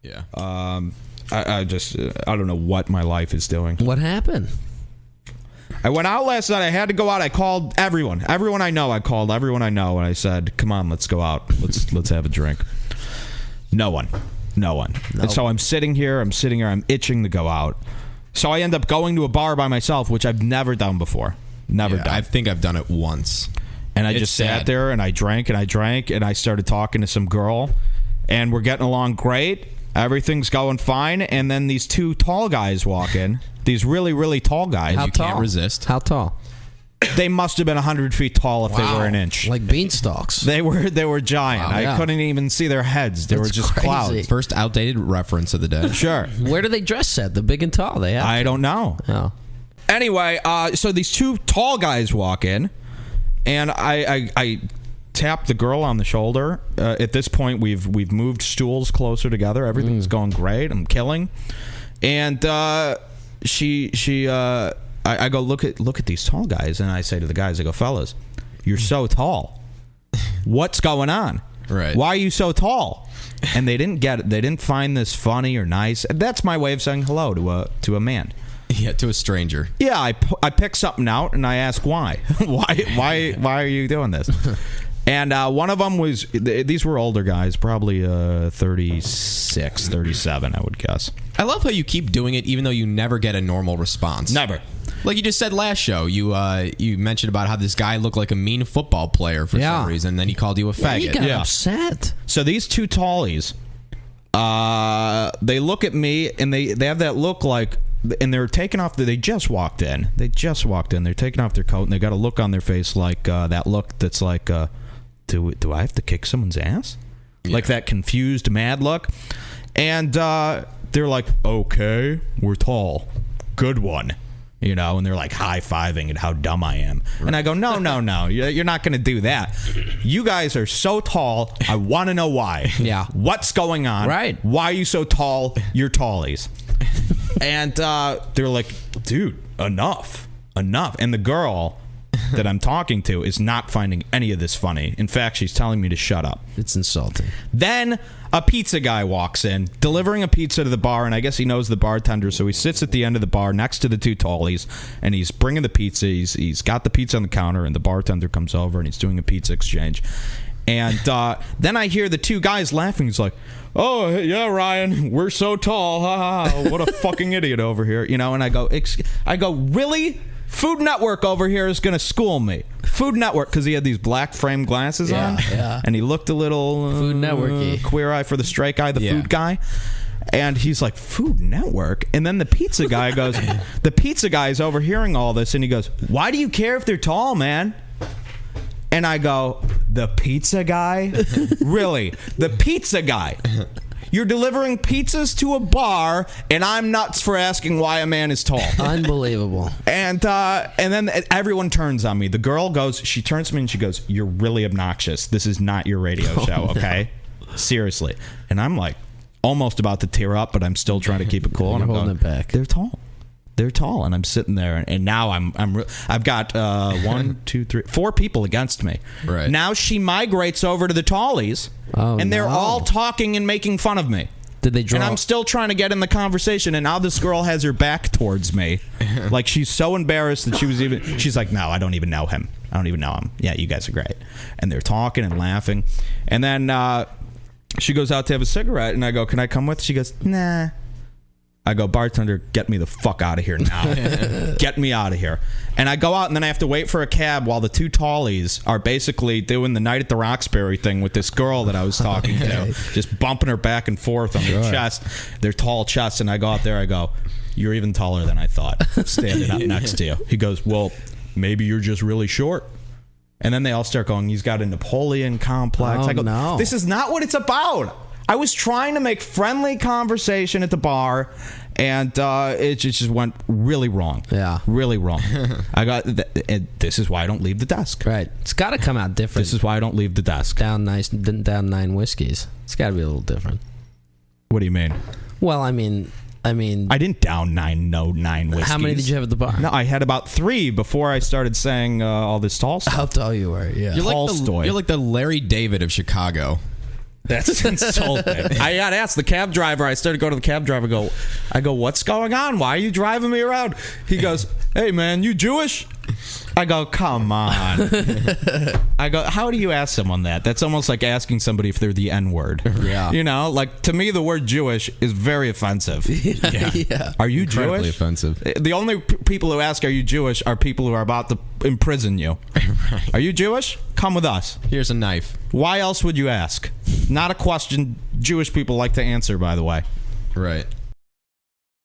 Yeah. I don't know what my life is doing. What happened? I went out last night. I had to go out. I called everyone I know. I called everyone I know, and I said, "Come on, let's go out. Let's have a drink." No one. Nope. And so I'm sitting here. I'm itching to go out. So I end up going to a bar by myself, which I've never done before. Never done. I think I've done it once. And I just sat there and I drank, and I started talking to some girl, and we're getting along great. Everything's going fine, and then these two tall guys walk in. These really, really tall guys. How you tall? Can't resist. How tall? They must have been 100 feet tall if they were an inch. Like beanstalks. They were giant. Wow, I couldn't even see their heads. They were just crazy. clouds. First outdated reference of the day. Sure. Where do they dress at? The big and tall. They have. I don't know. Oh. Anyway, so these two tall guys walk in, and I tap the girl on the shoulder. At this point, we've moved stools closer together. Everything's going great. I'm killing, and I go look at these tall guys, and I say to the guys, I go, fellas, you're so tall. What's going on? Right. Why are you so tall? And they didn't get it. They didn't find this funny or nice. That's my way of saying hello to a man. Yeah, to a stranger. Yeah, I pick something out and I ask why. why are you doing this? And one of them was, these were older guys, probably 36, 37, I would guess. I love how you keep doing it even though you never get a normal response. Never. Like you just said last show, you mentioned about how this guy looked like a mean football player for some reason, and then he called you a faggot. He got upset. So these two tallies, they look at me and they have that look like, and they're taking off. They just walked in. They're taking off their coat, and they got a look on their face like that look that's like, do I have to kick someone's ass? Yeah. Like that confused, mad look. And they're like, okay, we're tall. Good one. You know, and they're like high-fiving at how dumb I am. Right. And I go, no, you're not going to do that. You guys are so tall, I want to know why. Yeah. What's going on? Right. Why are you so tall? You're tallies. And they're like, dude, enough. And the girl that I'm talking to is not finding any of this funny. In fact, she's telling me to shut up. It's insulting. Then a pizza guy walks in, delivering a pizza to the bar, and I guess he knows the bartender, so he sits at the end of the bar next to the two tallies, and he's bringing the pizza. He's got the pizza on the counter, and the bartender comes over, and he's doing a pizza exchange. And then I hear the two guys laughing. He's like, oh, yeah, Ryan, we're so tall. Ha, ha, ha. What a fucking idiot over here. You know, and I go, really? Food Network over here is going to school me. Food Network, because he had these black frame glasses on. Yeah. And he looked a little Food Network-y. Queer eye for the straight guy, the food guy. And he's like, Food Network? And then the pizza guy goes, the pizza guy is overhearing all this, and he goes, why do you care if they're tall, man? And I go, the pizza guy? Really? The pizza guy? You're delivering pizzas to a bar, and I'm nuts for asking why a man is tall. Unbelievable. And then everyone turns on me. The girl she turns to me and she goes, you're really obnoxious. This is not your radio show, okay? No. Seriously. And I'm like almost about to tear up, but I'm still trying to keep it cool. You're and I'm holding it back. They're tall, and I'm sitting there, and now I've got 1, 2, 3, 4 people against me. Right. Now she migrates over to the tallies, and they're all talking and making fun of me. Did they draw? And I'm still trying to get in the conversation, and now this girl has her back towards me, like she's so embarrassed that she's like, no, I don't even know him. Yeah, you guys are great, and they're talking and laughing, and then she goes out to have a cigarette, and I go, can I come with? She goes, nah. I go, bartender, get me the fuck out of here now. Get me out of here. And I go out, and then I have to wait for a cab while the two tallies are basically doing the Night at the Roxbury thing with this girl that I was talking to, just bumping her back and forth on their chest, their tall chests. And I go out there, I go, you're even taller than I thought, standing up next to you. He goes, well, maybe you're just really short. And then they all start going, he's got a Napoleon complex. I go, no. This is not what it's about. I was trying to make friendly conversation at the bar, and it just went really wrong. Yeah. Really wrong. This is why I don't leave the desk. Right. It's got to come out different. This is why I don't leave the desk. Down 9 whiskeys. It's got to be a little different. What do you mean? Well, I mean, I didn't down 9 whiskeys. How many did you have at the bar? No, I had about 3 before I started saying all this tall stuff. How tall you were, yeah. You're like the Larry David of Chicago. That's insulting. I got asked the cab driver. I started going to the cab driver. I go, what's going on? Why are you driving me around? He goes, hey man, you Jewish? I go, come on. I go, how do you ask someone that? That's almost like asking somebody if they're the N-word. Yeah. You know, like to me, the word Jewish is very offensive. Yeah. Are you Incredibly Jewish? offensive. The only people who ask, are you Jewish, are people who are about to imprison you. Right. Are you Jewish? Come with us. Here's a knife. Why else would you ask? Not a question Jewish people like to answer, by the way. Right.